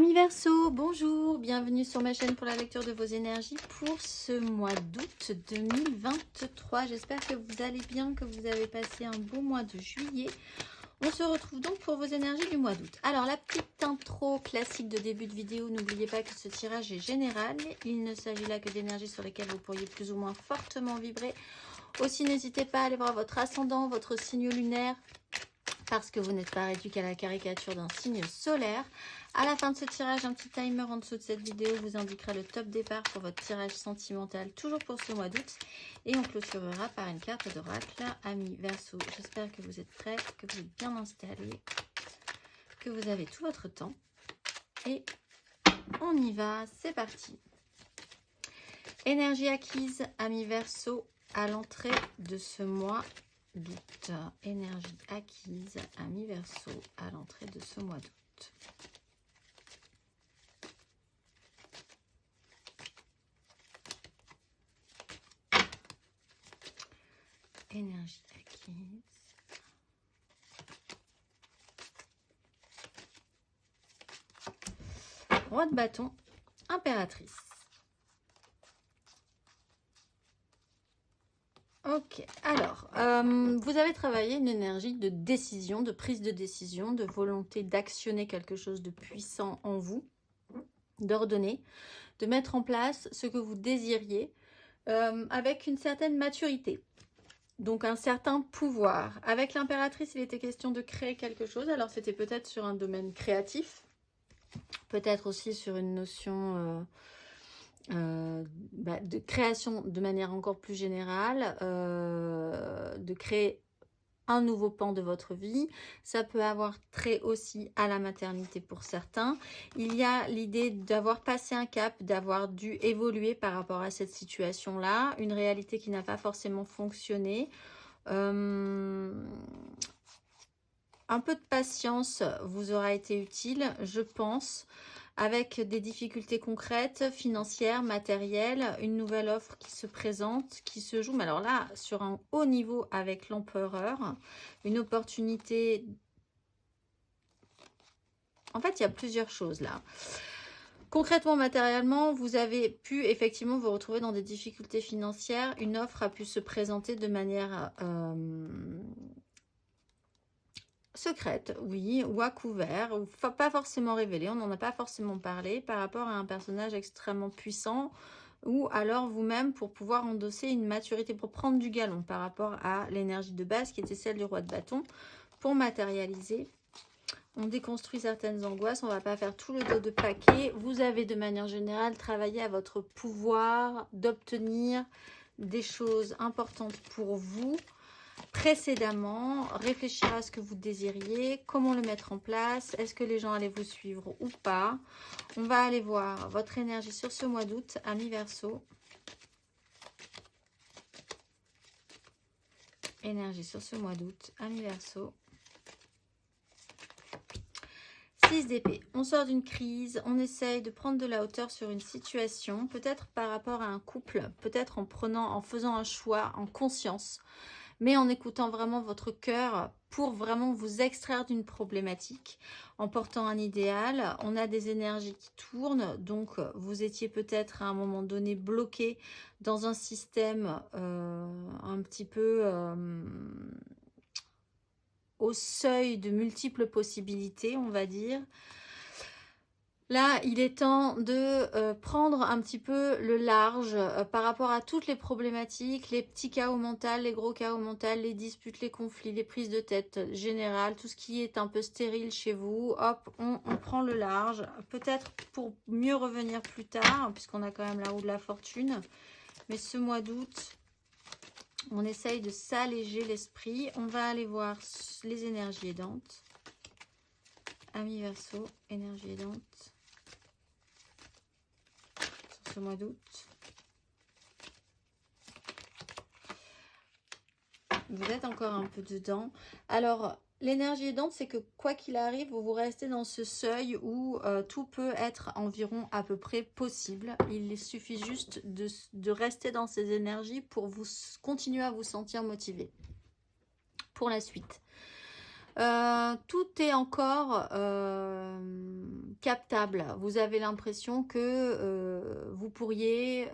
Amis Verseau, bonjour, bienvenue sur ma chaîne pour la lecture de vos énergies pour ce mois d'août 2023. J'espère que vous allez bien, que vous avez passé un beau mois de juillet. On se retrouve donc pour vos énergies du mois d'août. Alors la petite intro classique de début de vidéo, n'oubliez pas que ce tirage est général. Il ne s'agit là que d'énergies sur lesquelles vous pourriez plus ou moins fortement vibrer. Aussi n'hésitez pas à aller voir votre ascendant, votre signe lunaire, parce que vous n'êtes pas réduit qu'à la caricature d'un signe solaire. À la fin de ce tirage, un petit timer en dessous de cette vidéo vous indiquera le top départ pour votre tirage sentimental, toujours pour ce mois d'août. Et on clôturera par une carte d'oracle. Amis Verseau, j'espère que vous êtes prêts, que vous êtes bien installés, que vous avez tout votre temps. Et on y va, c'est parti. Énergie acquise, amis Verseau, à l'entrée de ce mois d'août. Énergie acquise, amis Verseau, à l'entrée de ce mois d'août. Énergie acquise. Roi de bâton, impératrice. Ok, alors, vous avez travaillé une énergie de décision, de prise de décision, de volonté d'actionner quelque chose de puissant en vous, d'ordonner, de mettre en place ce que vous désiriez avec une certaine maturité. Donc un certain pouvoir. Avec l'impératrice, il était question de créer quelque chose. Alors c'était peut-être sur un domaine créatif, peut-être aussi sur une notion de création de manière encore plus générale, de créer un nouveau pan de votre vie. Ça peut avoir trait aussi à la maternité pour certains. Il y a l'idée d'avoir passé un cap, d'avoir dû évoluer par rapport à cette situation-là, une réalité qui n'a pas forcément fonctionné. Un peu de patience vous aura été utile, je pense, avec des difficultés concrètes, financières, matérielles, une nouvelle offre qui se présente, qui se joue, mais alors là, sur un haut niveau avec l'empereur, une opportunité. En fait, il y a plusieurs choses là. Concrètement, matériellement, vous avez pu effectivement vous retrouver dans des difficultés financières. Une offre a pu se présenter de manière secrète, oui, ou à couvert, ou pas forcément révélée, on n'en a pas forcément parlé par rapport à un personnage extrêmement puissant, ou alors vous-même pour pouvoir endosser une maturité, pour prendre du galon par rapport à l'énergie de base qui était celle du roi de bâton, pour matérialiser. On déconstruit certaines angoisses, on ne va pas faire tout le dos de paquet. Vous avez de manière générale travaillé à votre pouvoir d'obtenir des choses importantes pour vous précédemment, réfléchir à ce que vous désiriez, comment le mettre en place, est-ce que les gens allaient vous suivre ou pas. On va aller voir votre énergie sur ce mois d'août, amis Verseau. Énergie sur ce mois d'août, amis Verseau. 6 d'épée. On sort d'une crise, on essaye de prendre de la hauteur sur une situation, peut-être par rapport à un couple, peut-être en faisant un choix en conscience, mais en écoutant vraiment votre cœur pour vraiment vous extraire d'une problématique, en portant un idéal. On a des énergies qui tournent, donc vous étiez peut-être à un moment donné bloqué dans un système un petit peu au seuil de multiples possibilités, on va dire. Là, il est temps de prendre un petit peu le large par rapport à toutes les problématiques, les petits chaos mentaux, les gros chaos mentaux, les disputes, les conflits, les prises de tête générales, tout ce qui est un peu stérile chez vous. Hop, on prend le large, peut-être pour mieux revenir plus tard, puisqu'on a quand même la roue de la fortune. Mais ce mois d'août, on essaye de s'alléger l'esprit. On va aller voir les énergies aidantes. Amis Verseau, énergie aidante. Ce mois d'août. Vous êtes encore un peu dedans. Alors, l'énergie aidante, c'est que quoi qu'il arrive, vous restez dans ce seuil où tout peut être environ à peu près possible. Il suffit juste de rester dans ces énergies pour vous continuer à vous sentir motivé pour la suite. Tout est encore captable. Vous avez l'impression que vous pourriez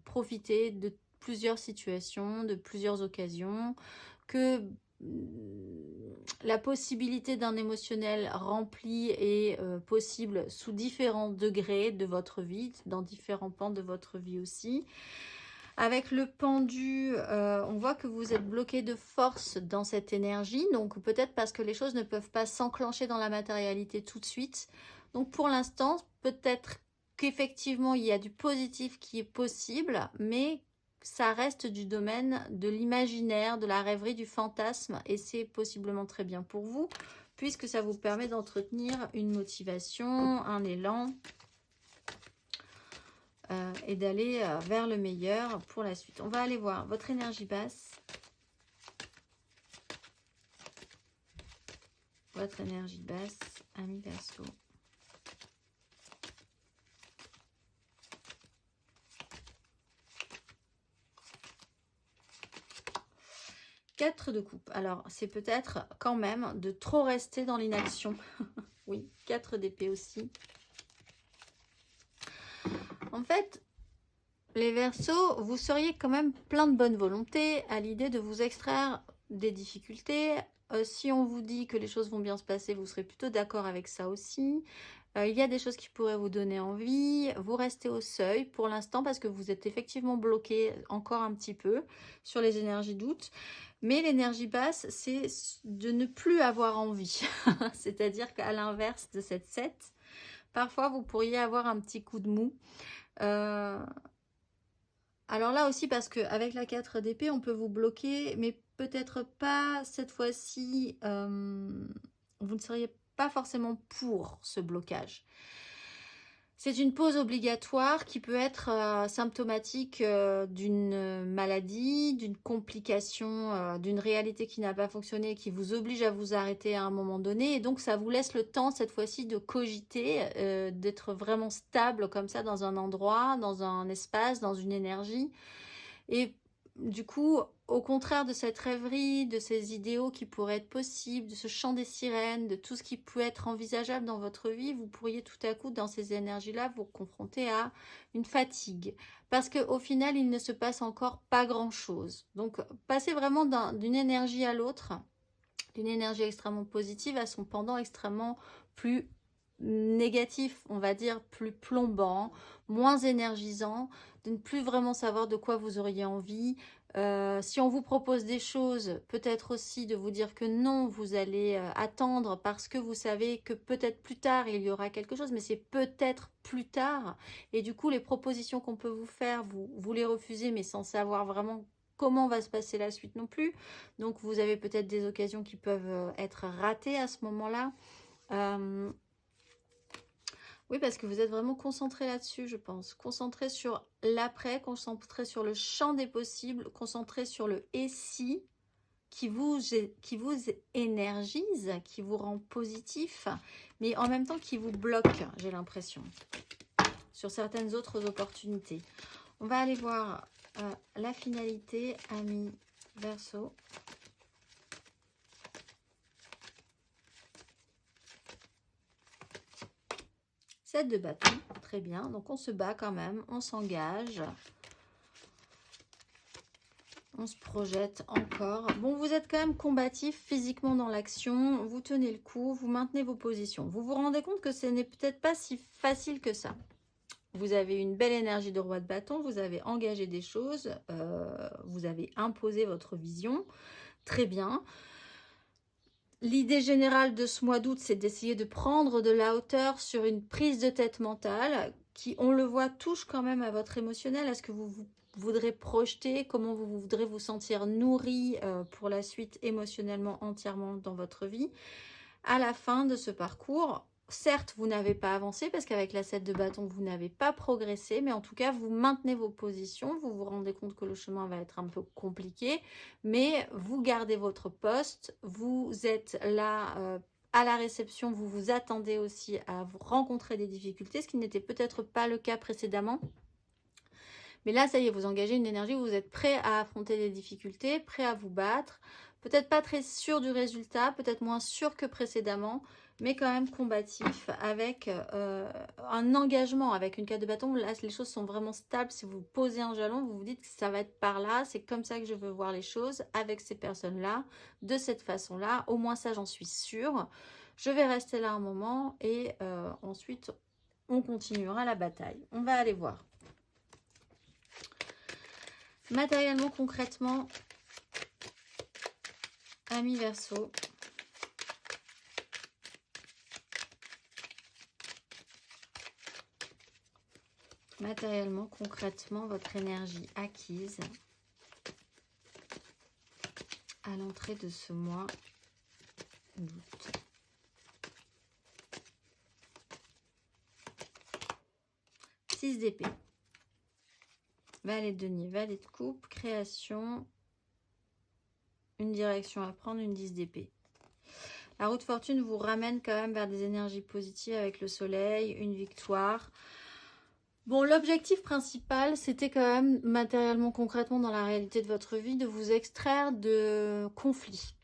profiter de plusieurs situations, de plusieurs occasions, que la possibilité d'un émotionnel rempli est possible sous différents degrés de votre vie, dans différents pans de votre vie aussi. Avec le pendu, on voit que vous êtes bloqué de force dans cette énergie, donc peut-être parce que les choses ne peuvent pas s'enclencher dans la matérialité tout de suite. Donc pour l'instant, peut-être qu'effectivement il y a du positif qui est possible, mais ça reste du domaine de l'imaginaire, de la rêverie, du fantasme, et c'est possiblement très bien pour vous, puisque ça vous permet d'entretenir une motivation, un élan, et d'aller vers le meilleur pour la suite. On va aller voir votre énergie basse. Votre énergie basse, ami Verseau. Quatre de coupe. Alors, c'est peut-être quand même de trop rester dans l'inaction. Oui, 4 d'épée aussi. En fait, les Verseaux, vous seriez quand même plein de bonne volonté à l'idée de vous extraire des difficultés. Si on vous dit que les choses vont bien se passer, vous serez plutôt d'accord avec ça aussi. Il y a des choses qui pourraient vous donner envie. Vous restez au seuil pour l'instant parce que vous êtes effectivement bloqué encore un petit peu sur les énergies d'août. Mais l'énergie basse, c'est de ne plus avoir envie. C'est-à-dire qu'à l'inverse de cette 7, parfois vous pourriez avoir un petit coup de mou. Alors là aussi, parce qu'avec la 4 d'épée, on peut vous bloquer, mais peut-être pas cette fois-ci, vous ne seriez pas forcément pour ce blocage. C'est une pause obligatoire qui peut être symptomatique d'une maladie, d'une complication, d'une réalité qui n'a pas fonctionné et qui vous oblige à vous arrêter à un moment donné. Et donc, ça vous laisse le temps, cette fois-ci, de cogiter, d'être vraiment stable comme ça dans un endroit, dans un espace, dans une énergie. Et du coup, au contraire de cette rêverie, de ces idéaux qui pourraient être possibles, de ce chant des sirènes, de tout ce qui peut être envisageable dans votre vie, vous pourriez tout à coup, dans ces énergies-là, vous confronter à une fatigue. Parce qu'au final, il ne se passe encore pas grand-chose. Donc, passez vraiment d'une énergie à l'autre, d'une énergie extrêmement positive à son pendant extrêmement plus négatif, on va dire, plus plombant, moins énergisant, de ne plus vraiment savoir de quoi vous auriez envie. Si on vous propose des choses, peut-être aussi de vous dire que non, vous allez attendre parce que vous savez que peut-être plus tard il y aura quelque chose, mais c'est peut-être plus tard. Et du coup, les propositions qu'on peut vous faire, vous les refusez, mais sans savoir vraiment comment va se passer la suite non plus. Donc, vous avez peut-être des occasions qui peuvent être ratées à ce moment-là. Oui, parce que vous êtes vraiment concentré là-dessus, je pense. Concentré sur l'après, concentré sur le champ des possibles, concentré sur le « et si » qui vous énergise, qui vous rend positif, mais en même temps qui vous bloque, j'ai l'impression, sur certaines autres opportunités. On va aller voir la finalité, ami Verseau. De bâton, très bien, donc on se bat quand même, on s'engage, on se projette encore. Bon, vous êtes quand même combatif physiquement dans l'action, vous tenez le coup, vous maintenez vos positions. Vous vous rendez compte que ce n'est peut-être pas si facile que ça. Vous avez une belle énergie de roi de bâton, vous avez engagé des choses, vous avez imposé votre vision, très bien. L'idée générale de ce mois d'août, c'est d'essayer de prendre de la hauteur sur une prise de tête mentale qui, on le voit, touche quand même à votre émotionnel, à ce que vous voudrez projeter, comment vous voudrez vous sentir nourri pour la suite émotionnellement entièrement dans votre vie. À la fin de ce parcours, certes, vous n'avez pas avancé parce qu'avec la 7 de bâton, vous n'avez pas progressé, mais en tout cas, vous maintenez vos positions. Vous vous rendez compte que le chemin va être un peu compliqué, mais vous gardez votre poste. Vous êtes là à la réception. Vous vous attendez aussi à vous rencontrer des difficultés, ce qui n'était peut-être pas le cas précédemment. Mais là, ça y est, vous engagez une énergie où vous êtes prêt à affronter des difficultés, prêt à vous battre, Peut-être pas très sûr du résultat, peut-être moins sûr que précédemment, mais quand même combatif, avec un engagement, avec une carte de bâton. Là, les choses sont vraiment stables. Si vous posez un jalon, vous vous dites que ça va être par là, c'est comme ça que je veux voir les choses, avec ces personnes-là, de cette façon-là. Au moins ça, j'en suis sûre. Je vais rester là un moment et ensuite, on continuera la bataille. On va aller voir. Matériellement, concrètement, Amis Verseau. Matériellement, concrètement, votre énergie acquise à l'entrée de ce mois d'août. Six d'épée. Valet de denier, valet de coupe, création, une direction à prendre, une 10 d'épée. La roue de fortune vous ramène quand même vers des énergies positives avec le soleil, une victoire. Bon, l'objectif principal, c'était quand même matériellement, concrètement, dans la réalité de votre vie, de vous extraire de conflits.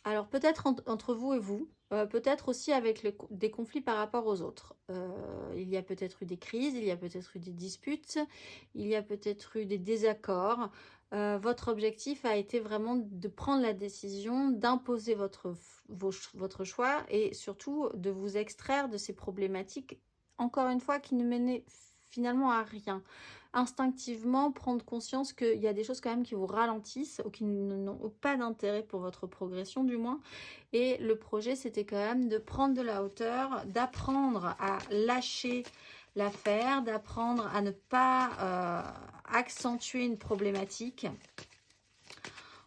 Alors, peut-être entre vous et vous, peut-être aussi avec des conflits par rapport aux autres. Il y a peut-être eu des crises, il y a peut-être eu des disputes, il y a peut-être eu des désaccords. Votre objectif a été vraiment de prendre la décision d'imposer votre choix et surtout de vous extraire de ces problématiques, encore une fois, qui ne menaient finalement à rien. Instinctivement, prendre conscience qu'il y a des choses quand même qui vous ralentissent ou qui n'ont pas d'intérêt pour votre progression du moins. Et le projet, c'était quand même de prendre de la hauteur, d'apprendre à lâcher l'affaire, d'apprendre à ne pas accentuer une problématique.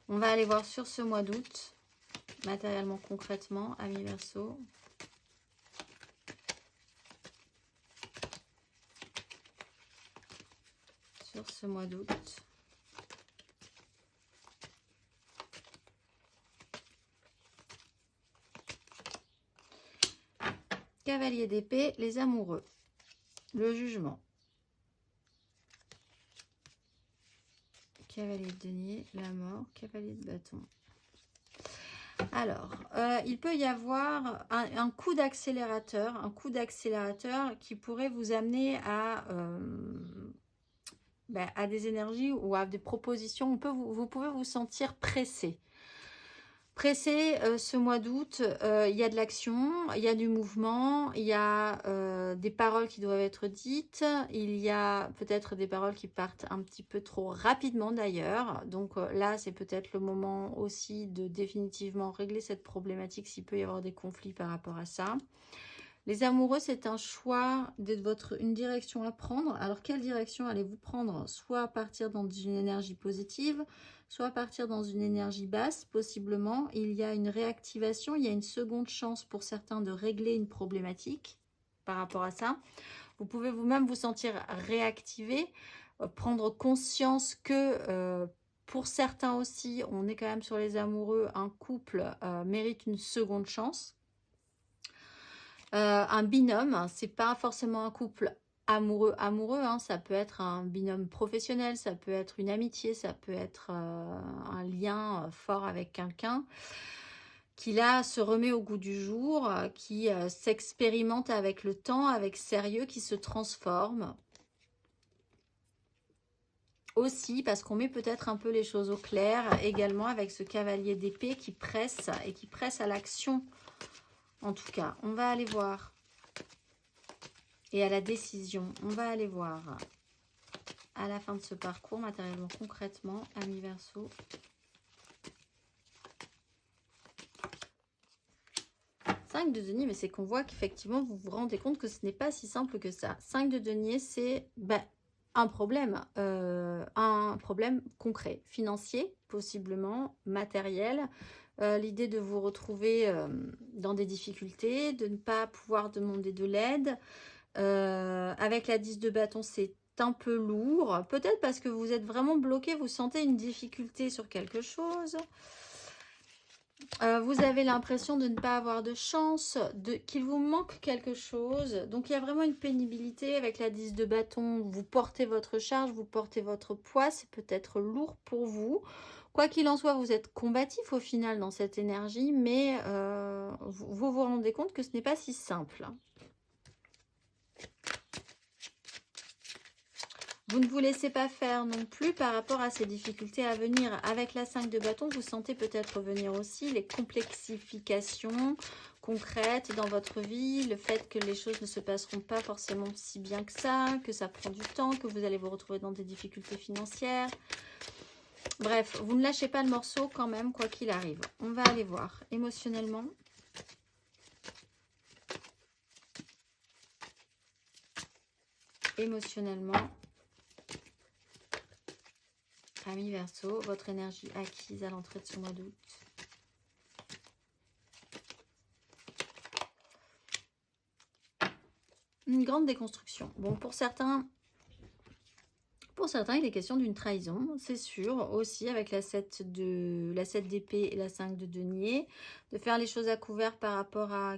On va aller voir sur ce mois d'août, matériellement, concrètement, Amis Verseau. Sur ce mois d'août. Cavalier d'épée, les amoureux. Le jugement. Cavalier de denier, la mort. Cavalier de bâton. Alors, il peut y avoir un coup d'accélérateur. Un coup d'accélérateur qui pourrait vous amener à des énergies ou à des propositions. Vous pouvez vous sentir pressé. Pressé, ce mois d'août, il y a de l'action, il y a du mouvement, il y a des paroles qui doivent être dites, il y a peut-être des paroles qui partent un petit peu trop rapidement d'ailleurs. Donc là, c'est peut-être le moment aussi de définitivement régler cette problématique s'il peut y avoir des conflits par rapport à ça. Les amoureux, c'est un choix une direction à prendre. Alors, quelle direction allez-vous prendre? Soit partir dans une énergie positive, soit partir dans une énergie basse, possiblement. Il y a une réactivation, il y a une seconde chance pour certains de régler une problématique par rapport à ça. Vous pouvez vous-même vous sentir réactivé, prendre conscience que pour certains aussi, on est quand même sur les amoureux, un couple mérite une seconde chance. Un binôme, c'est pas forcément un couple amoureux, hein, ça peut être un binôme professionnel, ça peut être une amitié, ça peut être un lien fort avec quelqu'un qui là se remet au goût du jour, qui s'expérimente avec le temps, avec sérieux, qui se transforme. Aussi parce qu'on met peut-être un peu les choses au clair également avec ce cavalier d'épée qui presse et qui presse à l'action. En tout cas, on va aller voir. Et à la décision, on va aller voir à la fin de ce parcours, matériellement, concrètement, Amis Verseau. Cinq de denier, mais c'est qu'on voit qu'effectivement, vous vous rendez compte que ce n'est pas si simple que ça. 5 de denier, c'est un problème concret, financier, possiblement, matériel. L'idée de vous retrouver dans des difficultés, de ne pas pouvoir demander de l'aide. Avec la 10 de bâton, c'est un peu lourd. Peut-être parce que vous êtes vraiment bloqué, vous sentez une difficulté sur quelque chose. Vous avez l'impression de ne pas avoir de chance, qu'il vous manque quelque chose. Donc, il y a vraiment une pénibilité avec la 10 de bâton. Vous portez votre charge, vous portez votre poids. C'est peut-être lourd pour vous. Quoi qu'il en soit, vous êtes combatif au final dans cette énergie, mais vous vous rendez compte que ce n'est pas si simple. Vous ne vous laissez pas faire non plus par rapport à ces difficultés à venir. Avec la 5 de bâton, vous sentez peut-être venir aussi les complexifications concrètes dans votre vie, le fait que les choses ne se passeront pas forcément si bien que ça prend du temps, que vous allez vous retrouver dans des difficultés financières. Bref, vous ne lâchez pas le morceau quand même, quoi qu'il arrive. On va aller voir émotionnellement. Émotionnellement. Amis Verseau, votre énergie acquise à l'entrée de ce mois d'août. Une grande déconstruction. Bon, pour certains, il est question d'une trahison, c'est sûr. Aussi avec la 7 d'épée et la 5 de denier. De faire les choses à couvert par rapport à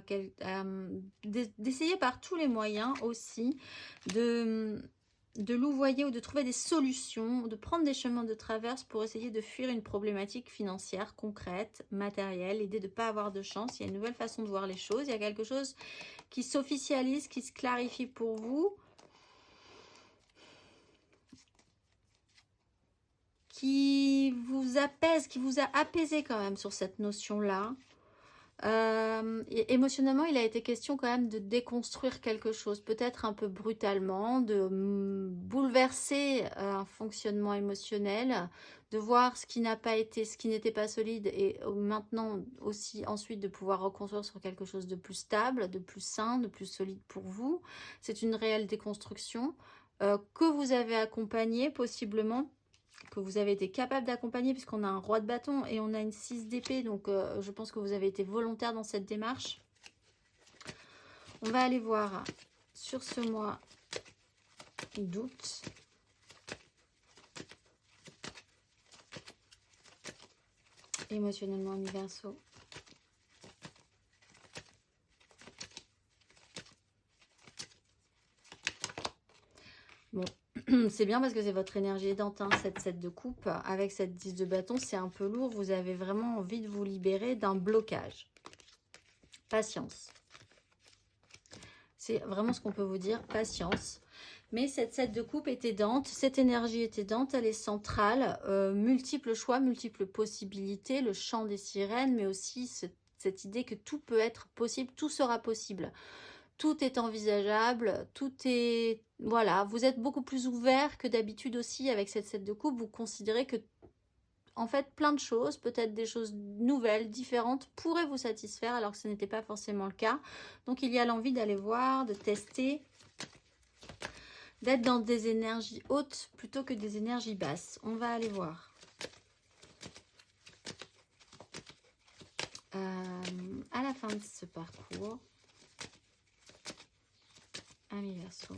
d'essayer par tous les moyens aussi de louvoyer ou de trouver des solutions, de prendre des chemins de traverse pour essayer de fuir une problématique financière concrète, matérielle, l'idée de ne pas avoir de chance. Il y a une nouvelle façon de voir les choses, il y a quelque chose qui s'officialise, qui se clarifie pour vous, qui vous apaise, qui vous a apaisé quand même sur cette notion-là. Émotionnellement, il a été question quand même de déconstruire quelque chose, peut-être un peu brutalement, de bouleverser un fonctionnement émotionnel, de voir ce qui n'a pas été, ce qui n'était pas solide, et maintenant aussi ensuite de pouvoir reconstruire sur quelque chose de plus stable, de plus sain, de plus solide pour vous. C'est une réelle déconstruction que vous avez accompagnée possiblement, que vous avez été capable d'accompagner, puisqu'on a un roi de bâton et on a une 6 d'épée, donc je pense que vous avez été volontaire dans cette démarche. On va aller voir sur ce mois d'août. Émotionnellement, amis Verseau. Bon, c'est bien parce que c'est votre énergie aidante, hein, cette 7 de coupe. Avec cette 10 de bâton, c'est un peu lourd. Vous avez vraiment envie de vous libérer d'un blocage. Patience. C'est vraiment ce qu'on peut vous dire, patience. Mais cette 7 de coupe est aidante, cette énergie est aidante, elle est centrale. Multiples choix, multiples possibilités, le chant des sirènes, mais aussi cette idée que tout peut être possible, tout sera possible. Tout est envisageable, tout est... Voilà, vous êtes beaucoup plus ouvert que d'habitude aussi avec cette 7 de coupe. Vous considérez que, en fait, plein de choses, peut-être des choses nouvelles, différentes, pourraient vous satisfaire alors que ce n'était pas forcément le cas. Donc, il y a l'envie d'aller voir, de tester, d'être dans des énergies hautes plutôt que des énergies basses. On va aller voir. À la fin de ce parcours, amis Verseau.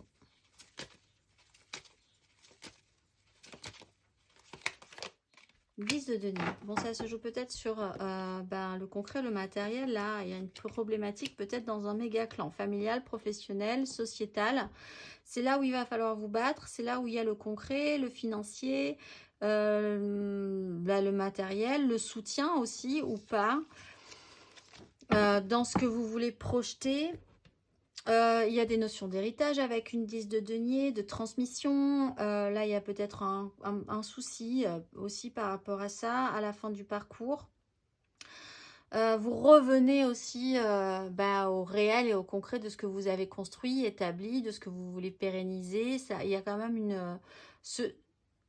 Guise de denier. Bon, ça se joue peut-être sur le concret, le matériel. Là, il y a une problématique peut-être dans un méga clan familial, professionnel, sociétal. C'est là où il va falloir vous battre. C'est là où il y a le concret, le financier, le matériel, le soutien aussi ou pas. Dans ce que vous voulez projeter. Il y a des notions d'héritage avec une 10 de denier, de transmission. Là, il y a peut-être un souci aussi par rapport à ça, à la fin du parcours. Vous revenez aussi au réel et au concret de ce que vous avez construit, établi, de ce que vous voulez pérenniser. Ça, il y a quand même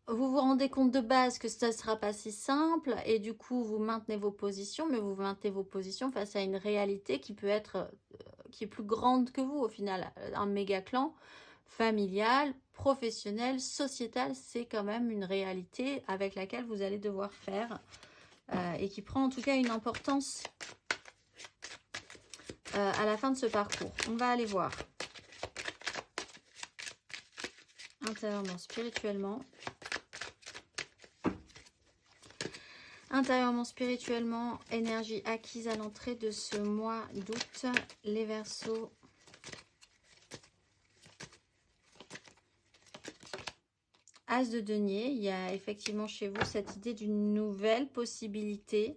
vous vous rendez compte de base que ça ne sera pas si simple et du coup, vous maintenez vos positions, mais vous maintenez vos positions face à une réalité qui peut être... qui est plus grande que vous au final. Un méga clan familial, professionnel, sociétal, c'est quand même une réalité avec laquelle vous allez devoir faire et qui prend en tout cas une importance à la fin de ce parcours. On va aller voir intérieurement, spirituellement. Intérieurement, spirituellement, énergie acquise à l'entrée de ce mois d'août, les Verseaux. As de denier, il y a effectivement chez vous cette idée d'une nouvelle possibilité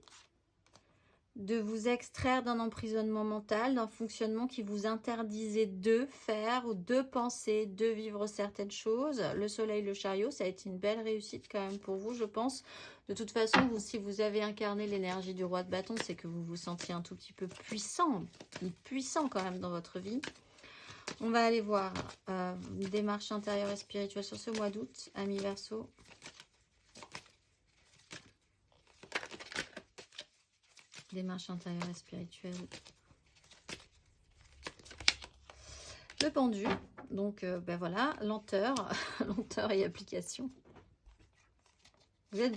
de vous extraire d'un emprisonnement mental, d'un fonctionnement qui vous interdisait de faire ou de penser, de vivre certaines choses. Le soleil, le chariot, ça a été une belle réussite quand même pour vous, je pense. De toute façon, vous, si vous avez incarné l'énergie du roi de bâton, c'est que vous vous sentiez un tout petit peu puissant quand même dans votre vie. On va aller voir une démarche intérieure et spirituelle sur ce mois d'août, amis Verseau. Démarche intérieure et spirituelle. Le pendu, donc ben voilà, lenteur, lenteur et application. Il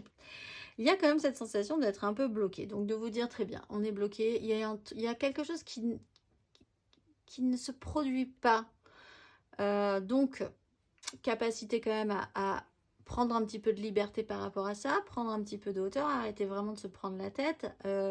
y a quand même cette sensation d'être un peu bloqué, donc de vous dire très bien, on est bloqué, il y a quelque chose qui ne se produit pas. Donc, capacité quand même à prendre un petit peu de liberté par rapport à ça, prendre un petit peu de hauteur, arrêter vraiment de se prendre la tête,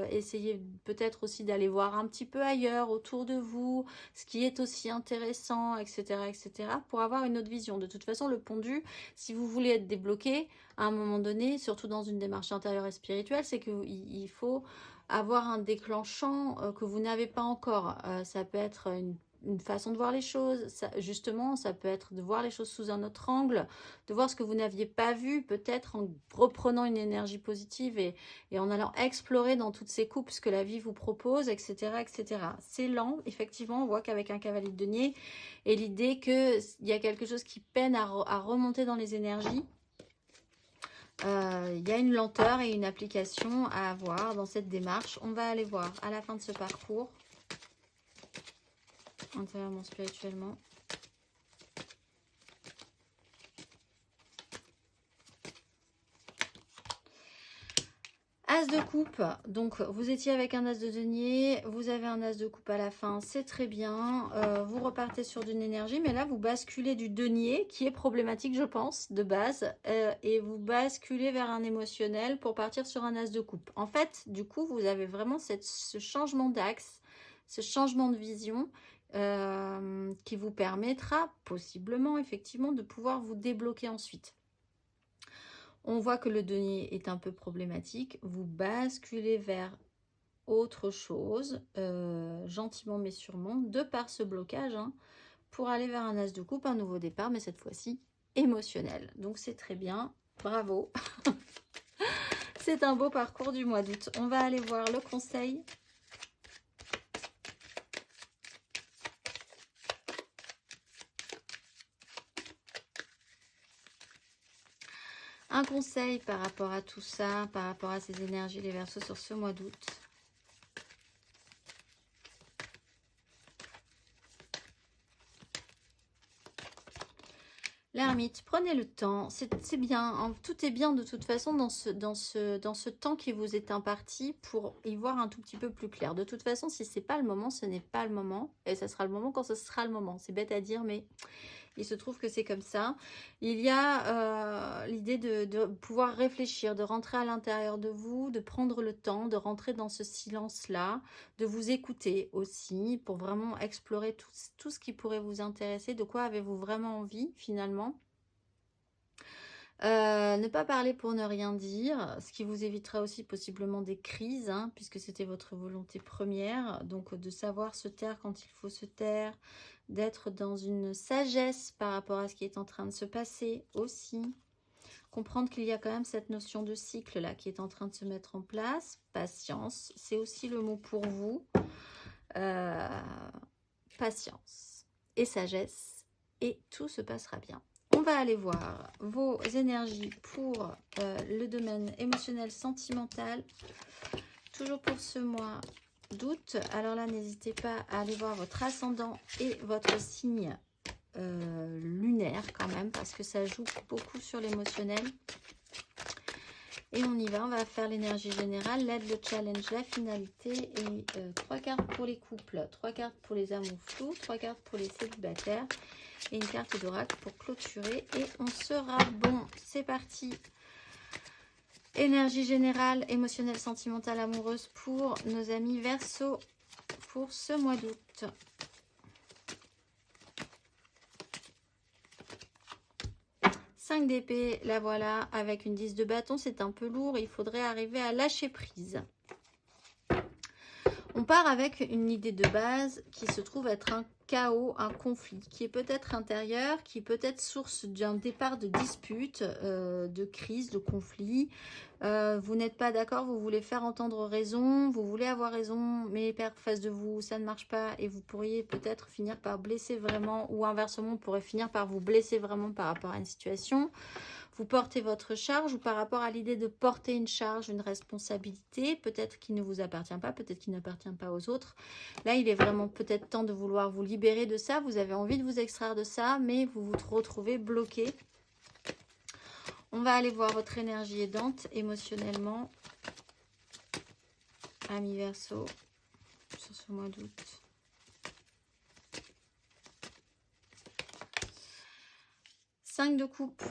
essayer peut-être aussi d'aller voir un petit peu ailleurs, autour de vous, ce qui est aussi intéressant, etc., etc., pour avoir une autre vision. De toute façon, le pendu, si vous voulez être débloqué, à un moment donné, surtout dans une démarche intérieure et spirituelle, c'est qu'il faut avoir un déclenchant que vous n'avez pas encore. Ça peut être une façon de voir les choses, justement, ça peut être de voir les choses sous un autre angle, de voir ce que vous n'aviez pas vu, peut-être en reprenant une énergie positive et en allant explorer dans toutes ces coupes ce que la vie vous propose, etc., etc. C'est lent, effectivement, on voit qu'avec un cavalier de denier, et l'idée qu'il y a quelque chose qui peine à remonter dans les énergies, il y a une lenteur et une application à avoir dans cette démarche. On va aller voir à la fin de ce parcours, intérieurement, spirituellement. As de coupe, donc vous étiez avec un as de denier, vous avez un as de coupe à la fin, c'est très bien, vous repartez sur d'une énergie, mais là vous basculez du denier, qui est problématique je pense, de base, et vous basculez vers un émotionnel pour partir sur un as de coupe. En fait, du coup, vous avez vraiment ce changement d'axe, ce changement de vision, qui vous permettra possiblement, effectivement, de pouvoir vous débloquer ensuite. On voit que le denier est un peu problématique. Vous basculez vers autre chose, gentiment mais sûrement, de par ce blocage, hein, pour aller vers un as de coupe, un nouveau départ, mais cette fois-ci émotionnel. Donc c'est très bien, bravo. C'est un beau parcours du mois d'août. On va aller voir le conseil. Un conseil par rapport à tout ça, par rapport à ces énergies, les Verseaux, sur ce mois d'août. L'ermite, prenez le temps, c'est bien, hein, tout est bien de toute façon dans ce temps qui vous est imparti pour y voir un tout petit peu plus clair. De toute façon, si ce n'est pas le moment, ce n'est pas le moment, et ça sera le moment quand ce sera le moment. C'est bête à dire, mais il se trouve que c'est comme ça. Il y a l'idée de pouvoir réfléchir, de rentrer à l'intérieur de vous, de prendre le temps, de rentrer dans ce silence-là, de vous écouter aussi pour vraiment explorer tout ce qui pourrait vous intéresser. De quoi avez-vous vraiment envie finalement ? Ne pas parler pour ne rien dire, ce qui vous évitera aussi possiblement des crises, hein, puisque c'était votre volonté première. Donc de savoir se taire quand il faut se taire, d'être dans une sagesse par rapport à ce qui est en train de se passer aussi. Comprendre qu'il y a quand même cette notion de cycle là qui est en train de se mettre en place. Patience, c'est aussi le mot pour vous. Patience et sagesse, et tout se passera bien. On va aller voir vos énergies pour le domaine émotionnel, sentimental, toujours pour ce mois d'août. Alors là, n'hésitez pas à aller voir votre ascendant et votre signe lunaire quand même, parce que ça joue beaucoup sur l'émotionnel. Et on y va, on va faire l'énergie générale, l'aide, le challenge, la finalité. Et 3 cartes pour les couples, 3 cartes pour les amours flous, 3 cartes pour les célibataires. Et une carte d'oracle pour clôturer. Et on sera bon. C'est parti. Énergie générale, émotionnelle, sentimentale, amoureuse pour nos amis Verseau pour ce mois d'août. 5 d'épée, la voilà, avec une 10 de bâton, c'est un peu lourd, il faudrait arriver à lâcher prise. On part avec une idée de base qui se trouve être un chaos, un conflit, qui est peut-être intérieur, qui peut être source d'un départ de dispute, de crise, de conflit. Vous n'êtes pas d'accord, vous voulez faire entendre raison, vous voulez avoir raison, mais les face de vous, ça ne marche pas et vous pourriez peut-être finir par blesser vraiment, ou inversement, on pourrait finir par vous blesser vraiment par rapport à une situation. Vous portez votre charge ou par rapport à l'idée de porter une charge, une responsabilité, peut-être qui ne vous appartient pas, peut-être qui n'appartient pas aux autres. Là, il est vraiment peut-être temps de vouloir vous libérer de ça. Vous avez envie de vous extraire de ça, mais vous vous retrouvez bloqué. On va aller voir votre énergie aidante émotionnellement. Ami Verseau, sur ce mois d'août. Cinq de coupe.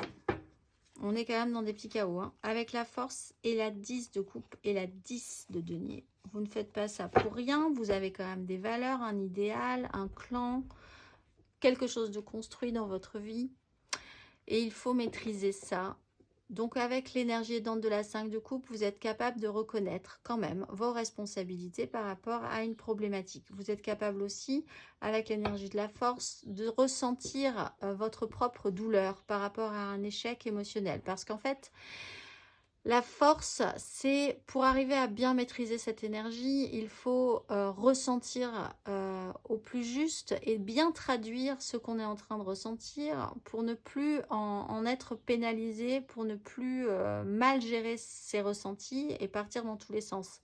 On est quand même dans des petits chaos, hein. Avec la force et la 10 de coupe et la 10 de denier. Vous ne faites pas ça pour rien. Vous avez quand même des valeurs, un idéal, un clan, quelque chose de construit dans votre vie. Et il faut maîtriser ça. Donc avec l'énergie aidante de la 5 de coupe, vous êtes capable de reconnaître quand même vos responsabilités par rapport à une problématique. Vous êtes capable aussi, avec l'énergie de la force, de ressentir votre propre douleur par rapport à un échec émotionnel. Parce qu'en fait, la force, c'est pour arriver à bien maîtriser cette énergie, il faut ressentir au plus juste et bien traduire ce qu'on est en train de ressentir pour ne plus en être pénalisé, pour ne plus mal gérer ses ressentis et partir dans tous les sens.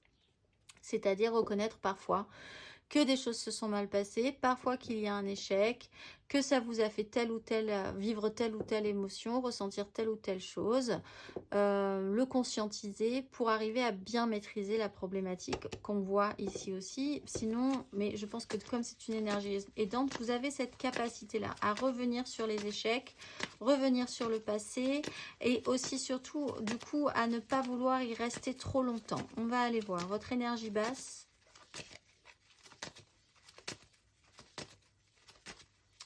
C'est-à-dire reconnaître parfois que des choses se sont mal passées, parfois qu'il y a un échec, que ça vous a fait vivre telle ou telle émotion, ressentir telle ou telle chose, le conscientiser pour arriver à bien maîtriser la problématique qu'on voit ici aussi. Sinon, mais je pense que comme c'est une énergie aidante, vous avez cette capacité-là à revenir sur les échecs, revenir sur le passé et aussi surtout, du coup, à ne pas vouloir y rester trop longtemps. On va aller voir votre énergie basse.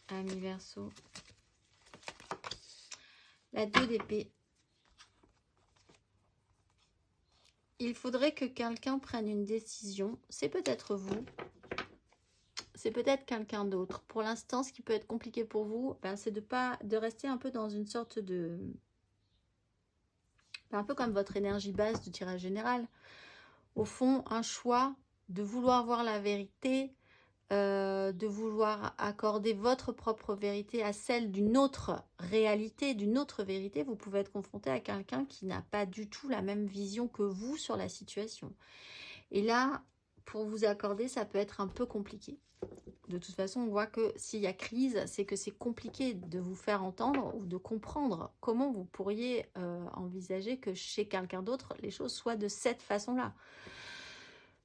Ami Verseau, la 2 d'épée. Il faudrait que quelqu'un prenne une décision. C'est peut-être vous, c'est peut-être quelqu'un d'autre. Pour l'instant, ce qui peut être compliqué pour vous, c'est de rester un peu dans une sorte de... un peu comme votre énergie basse du tirage général. Au fond, un choix de vouloir voir la vérité, de vouloir accorder votre propre vérité à celle d'une autre réalité, d'une autre vérité. Vous pouvez être confronté à quelqu'un qui n'a pas du tout la même vision que vous sur la situation. Et là, pour vous accorder, ça peut être un peu compliqué. De toute façon, on voit que s'il y a crise, c'est que c'est compliqué de vous faire entendre ou de comprendre comment vous pourriez envisager que chez quelqu'un d'autre, les choses soient de cette façon-là.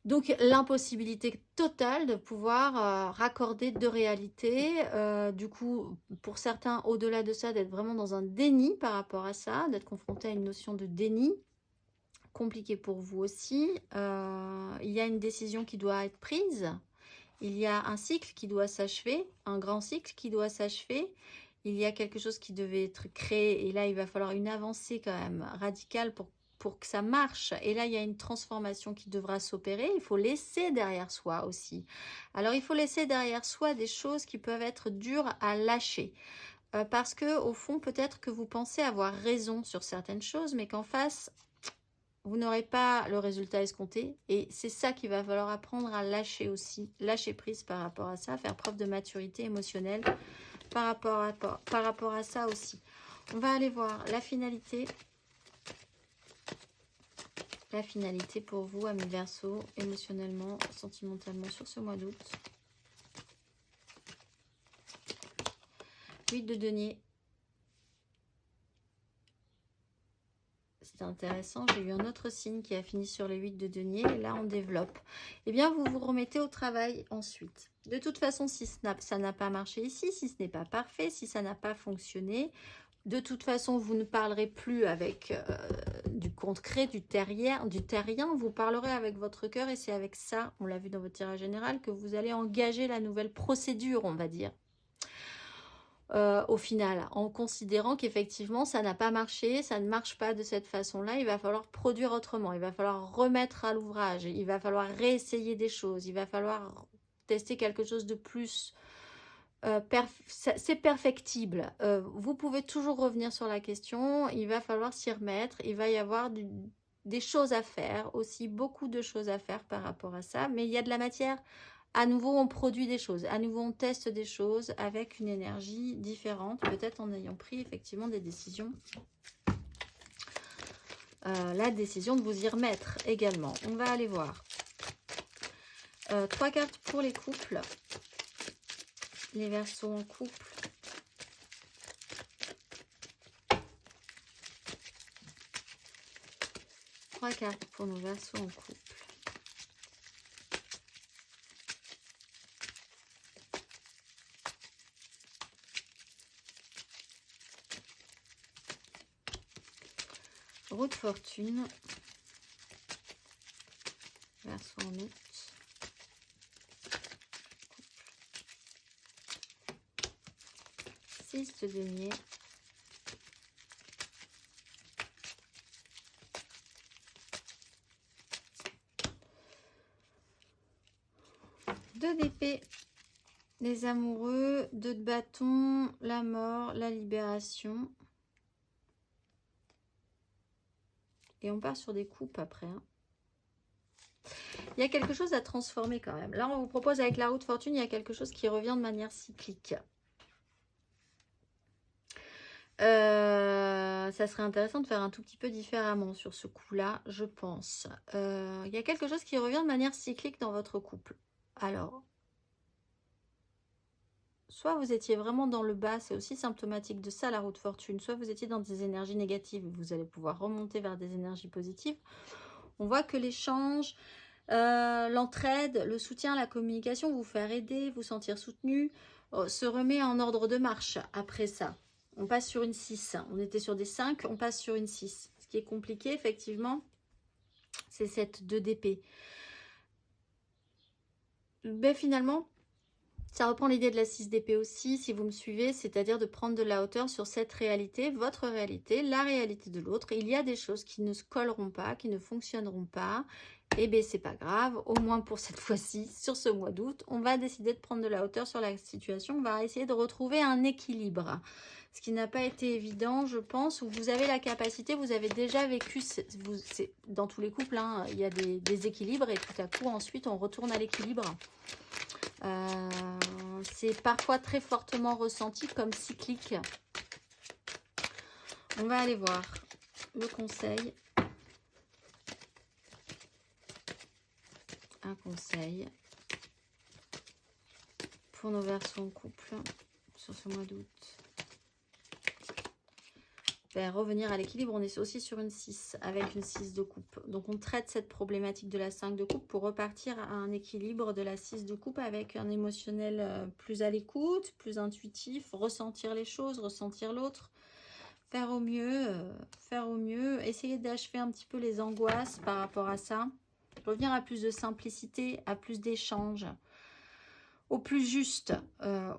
Donc, l'impossibilité totale de pouvoir raccorder deux réalités. Du coup, pour certains, au-delà de ça, d'être vraiment dans un déni par rapport à ça, d'être confronté à une notion de déni. Compliqué pour vous aussi. Il y a une décision qui doit être prise. Il y a un cycle qui doit s'achever, un grand cycle qui doit s'achever. Il y a quelque chose qui devait être créé et là, il va falloir une avancée quand même radicale pour que ça marche. Et là, il y a une transformation qui devra s'opérer. Il faut laisser derrière soi aussi. Alors, il faut laisser derrière soi des choses qui peuvent être dures à lâcher. Parce que, au fond, peut-être que vous pensez avoir raison sur certaines choses, mais qu'en face, vous n'aurez pas le résultat escompté. Et c'est ça qu'il va falloir apprendre à lâcher aussi. Lâcher prise par rapport à ça. Faire preuve de maturité émotionnelle par rapport à ça aussi. On va aller voir la finalité. La finalité pour vous, amis Verseau, émotionnellement, sentimentalement sur ce mois d'août. 8 de denier. C'est intéressant, j'ai eu un autre signe qui a fini sur les 8 de denier. Et là, on développe. Eh bien, vous vous remettez au travail ensuite. De toute façon, si ça n'a pas marché ici, si ce n'est pas parfait, si ça n'a pas fonctionné, de toute façon, vous ne parlerez plus avec du concret, du terrien, vous parlerez avec votre cœur et c'est avec ça, on l'a vu dans votre tirage général, que vous allez engager la nouvelle procédure, on va dire. au final, en considérant qu'effectivement ça n'a pas marché, ça ne marche pas de cette façon-là, il va falloir produire autrement, il va falloir remettre à l'ouvrage, il va falloir réessayer des choses, il va falloir tester quelque chose de plus... c'est perfectible. Vous pouvez toujours revenir sur la question, il va falloir s'y remettre, il va y avoir des choses à faire, aussi beaucoup de choses à faire par rapport à ça, mais il y a de la matière. À nouveau, on produit des choses, à nouveau, on teste des choses avec une énergie différente, peut-être en ayant pris effectivement des décisions. La décision de vous y remettre également. On va aller voir. 3 cartes pour les couples. Les Verseaux en couple. Trois cartes pour nos Verseaux en couple. Roue de fortune. Verseau en août. 6 de denier. Deux d'épée. Les amoureux. 2 de bâton. La mort. La libération. Et on part sur des coupes après. Hein. Il y a quelque chose à transformer quand même. Là, on vous propose avec la roue de fortune, il y a quelque chose qui revient de manière cyclique. Ça serait intéressant de faire un tout petit peu différemment sur ce coup-là, je pense. Il y a quelque chose qui revient de manière cyclique dans votre couple. Alors, soit vous étiez vraiment dans le bas, c'est aussi symptomatique de ça la roue de fortune, soit vous étiez dans des énergies négatives, vous allez pouvoir remonter vers des énergies positives. On voit que l'échange, l'entraide, le soutien, la communication, vous faire aider, vous sentir soutenu, se remet en ordre de marche après ça. On passe sur une 6. On était sur des 5, on passe sur une 6. Ce qui est compliqué, effectivement, c'est cette 2 d'épée. Mais finalement, ça reprend l'idée de la 6 d'épée aussi, si vous me suivez, c'est-à-dire de prendre de la hauteur sur cette réalité, votre réalité, la réalité de l'autre. Il y a des choses qui ne se colleront pas, qui ne fonctionneront pas. Eh bien, c'est pas grave, au moins pour cette fois-ci, sur ce mois d'août, on va décider de prendre de la hauteur sur la situation. On va essayer de retrouver un équilibre. Ce qui n'a pas été évident, je pense, où vous avez la capacité, vous avez déjà vécu, dans tous les couples, hein, il y a des déséquilibres et tout à coup, ensuite, on retourne à l'équilibre. C'est parfois très fortement ressenti comme cyclique. On va aller voir le conseil. Un conseil pour nos Verseaux en couple sur ce mois d'août. Revenir à l'équilibre, on est aussi sur une 6 avec une 6 de coupe. Donc on traite cette problématique de la 5 de coupe pour repartir à un équilibre de la 6 de coupe avec un émotionnel plus à l'écoute, plus intuitif, ressentir les choses, ressentir l'autre, faire au mieux, essayer d'achever un petit peu les angoisses par rapport à ça, revenir à plus de simplicité, à plus d'échanges, au plus juste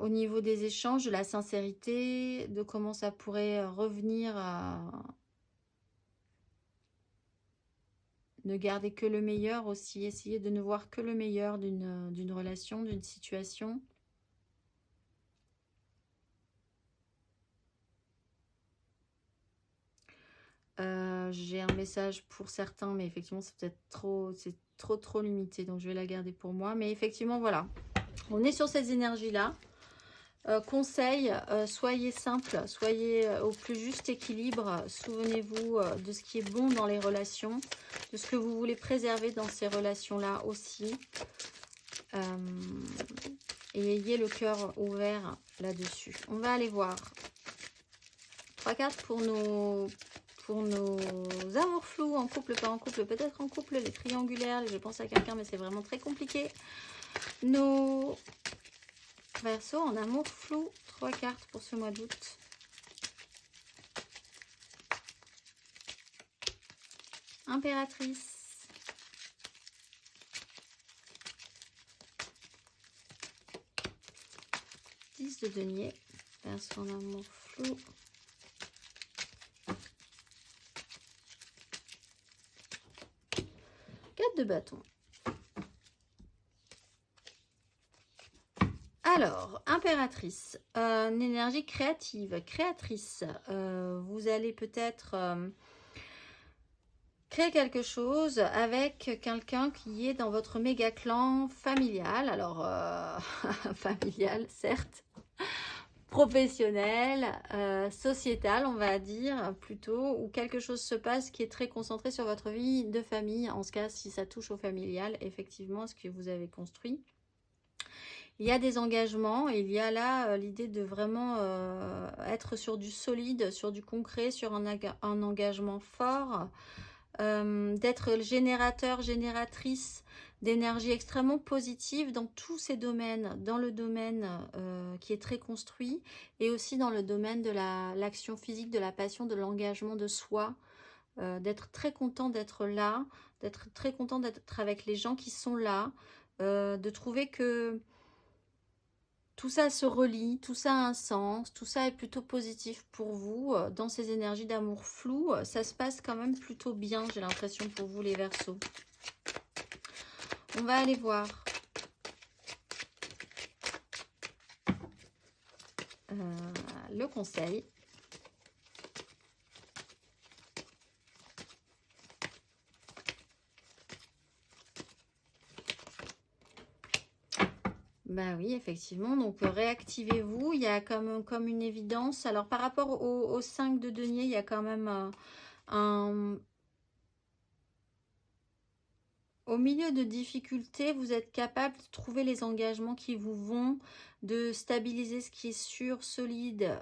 au niveau des échanges, de la sincérité, de comment ça pourrait revenir à ne garder que le meilleur aussi, essayer de ne voir que le meilleur d'une relation, d'une situation. J'ai un message pour certains, mais effectivement c'est peut-être trop limité, donc je vais la garder pour moi. Mais effectivement, voilà. On est sur ces énergies-là. Conseil, soyez simple, soyez au plus juste équilibre. Souvenez-vous de ce qui est bon dans les relations, de ce que vous voulez préserver dans ces relations-là aussi. Et ayez le cœur ouvert là-dessus. On va aller voir 3 cartes pour nos amours flous, en couple, pas en couple, peut-être en couple, les triangulaires, je pense à quelqu'un, mais c'est vraiment très compliqué. Nos Verseaux en amour flou, 3 cartes pour ce mois d'août. Impératrice. De denier. Verso en amour flou. Quatre de bâton. Alors, impératrice, une énergie créative, créatrice. Vous allez peut-être créer quelque chose avec quelqu'un qui est dans votre méga clan familial. Alors, familial, certes, professionnel, sociétal, on va dire, plutôt, où quelque chose se passe qui est très concentré sur votre vie de famille. En ce cas, si ça touche au familial, effectivement, ce que vous avez construit. Il y a des engagements et il y a là l'idée de vraiment être sur du solide, sur du concret, sur un engagement fort, d'être le générateur, génératrice d'énergie extrêmement positive dans tous ces domaines, dans le domaine qui est très construit et aussi dans le domaine de l'action physique, de la passion, de l'engagement de soi, d'être très content d'être là, d'être très content d'être avec les gens qui sont là, de trouver que tout ça se relie, tout ça a un sens, tout ça est plutôt positif pour vous. Dans ces énergies d'amour flou, ça se passe quand même plutôt bien, j'ai l'impression, pour vous les Verseaux. On va aller voir le conseil. Ben oui, effectivement, donc réactivez-vous, il y a comme une évidence. Alors par rapport au 5 de denier, il y a quand même au milieu de difficultés, vous êtes capable de trouver les engagements qui vous vont, de stabiliser ce qui est sûr, solide,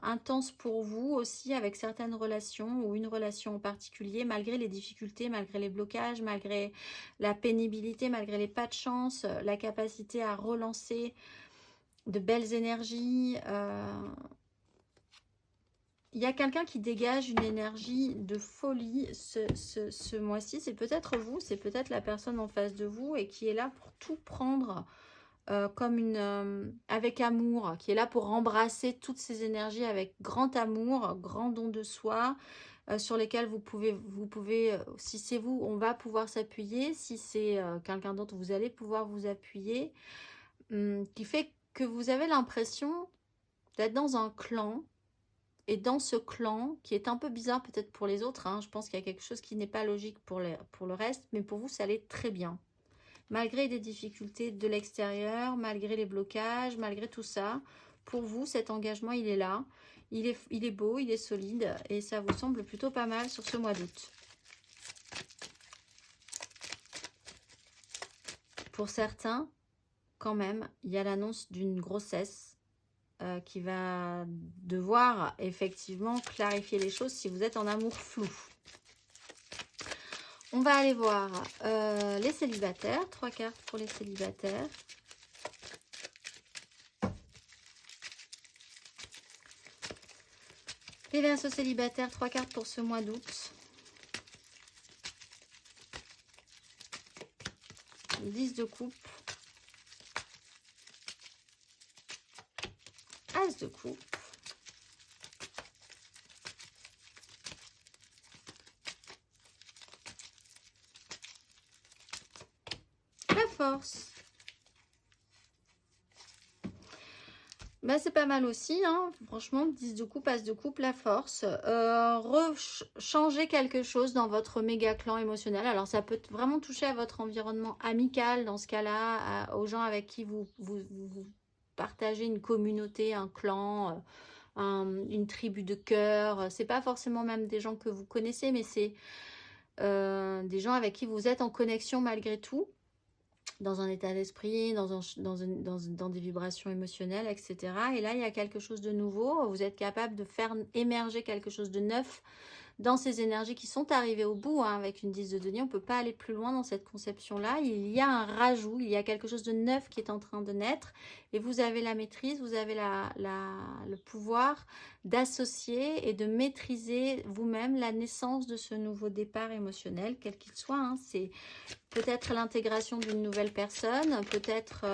intense pour vous aussi avec certaines relations ou une relation en particulier, malgré les difficultés, malgré les blocages, malgré la pénibilité, malgré les pas de chance, la capacité à relancer de belles énergies. Il y a quelqu'un qui dégage une énergie de folie ce mois-ci. C'est peut-être vous, c'est peut-être la personne en face de vous et qui est là pour tout prendre comme avec amour, qui est là pour embrasser toutes ces énergies avec grand amour, grand don de soi, sur lesquels vous pouvez si c'est vous, on va pouvoir s'appuyer. Si c'est quelqu'un d'autre, vous allez pouvoir vous appuyer. Qui fait que vous avez l'impression d'être dans un clan. Et dans ce clan, qui est un peu bizarre peut-être pour les autres, je pense qu'il y a quelque chose qui n'est pas logique pour le reste, mais pour vous, ça allait très bien. Malgré des difficultés de l'extérieur, malgré les blocages, malgré tout ça, pour vous, cet engagement, il est là. Il est beau, il est solide, et ça vous semble plutôt pas mal sur ce mois d'août. Pour certains, quand même, il y a l'annonce d'une grossesse qui va devoir effectivement clarifier les choses si vous êtes en amour flou. On va aller voir les célibataires. 3 cartes pour les célibataires. Les Verseaux célibataires, 3 cartes pour ce mois d'août. 10 de coupe. As de coupe. La force. Bah, c'est pas mal aussi, franchement, 10 de coupe, as de coupe, la force. Changer quelque chose dans votre méga clan émotionnel. Alors, ça peut vraiment toucher à votre environnement amical, dans ce cas-là, aux gens avec qui vous partagez une communauté, un clan, une tribu de cœur. C'est pas forcément même des gens que vous connaissez, mais c'est des gens avec qui vous êtes en connexion malgré tout, dans un état d'esprit, dans des vibrations émotionnelles, etc. Et là, il y a quelque chose de nouveau. Vous êtes capable de faire émerger quelque chose de neuf dans ces énergies qui sont arrivées au bout. Avec une 10 de denier, on ne peut pas aller plus loin dans cette conception-là. Il y a un rajout, il y a quelque chose de neuf qui est en train de naître. Et vous avez la maîtrise, vous avez le pouvoir d'associer et de maîtriser vous-même la naissance de ce nouveau départ émotionnel, quel qu'il soit. C'est peut-être l'intégration d'une nouvelle personne, peut-être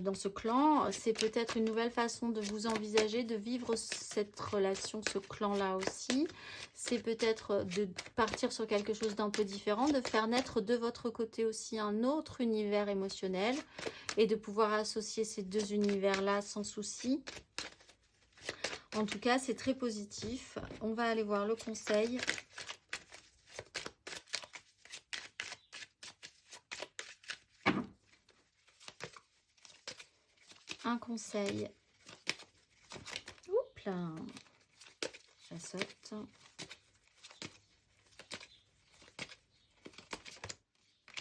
dans ce clan. C'est peut-être une nouvelle façon de vous envisager, de vivre cette relation, ce clan-là aussi. C'est peut-être de partir sur quelque chose d'un peu différent, de faire naître de votre côté aussi un autre univers émotionnel et de pouvoir associer ces deux univers-là sans souci. En tout cas, c'est très positif. On va aller voir le conseil. Un conseil. Oups là. Ça saute.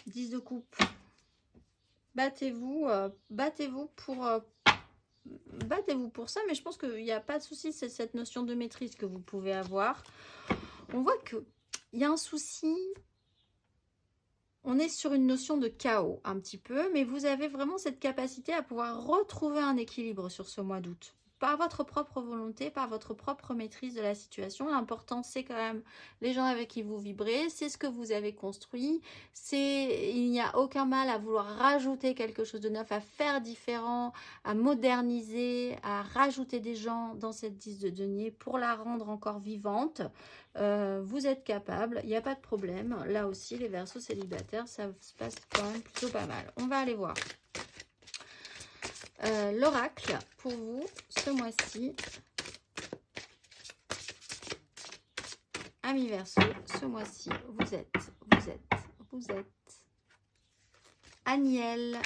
Dix de coupe. Battez-vous. Battez-vous pour ça, mais je pense qu'il n'y a pas de souci. C'est cette notion de maîtrise que vous pouvez avoir. On voit qu'il y a un souci. On est sur une notion de chaos un petit peu, mais vous avez vraiment cette capacité à pouvoir retrouver un équilibre sur ce mois d'août. Par votre propre volonté, par votre propre maîtrise de la situation. L'important, c'est quand même les gens avec qui vous vibrez, c'est ce que vous avez construit. Il n'y a aucun mal à vouloir rajouter quelque chose de neuf, à faire différent, à moderniser, à rajouter des gens dans cette 10 de denier pour la rendre encore vivante. Vous êtes capable, il n'y a pas de problème. Là aussi, les Verseaux célibataires, ça se passe quand même plutôt pas mal. On va aller voir l'oracle pour vous ce mois-ci. Amis Verseaux, ce mois-ci, vous êtes Aniel.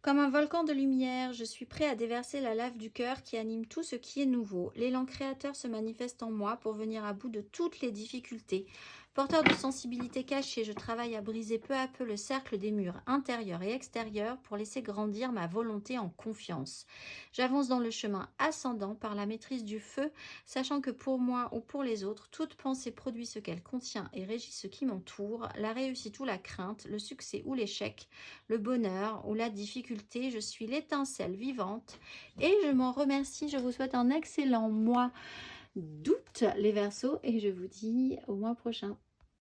Comme un volcan de lumière, je suis prêt à déverser la lave du cœur qui anime tout ce qui est nouveau. L'élan créateur se manifeste en moi pour venir à bout de toutes les difficultés. Porteur de sensibilité cachée, je travaille à briser peu à peu le cercle des murs intérieurs et extérieurs pour laisser grandir ma volonté en confiance. J'avance dans le chemin ascendant par la maîtrise du feu, sachant que pour moi ou pour les autres, toute pensée produit ce qu'elle contient et régit ce qui m'entoure, la réussite ou la crainte, le succès ou l'échec, le bonheur ou la difficulté. Je suis l'étincelle vivante et je m'en remercie. Je vous souhaite un excellent mois d'août les Verseaux et je vous dis au mois prochain.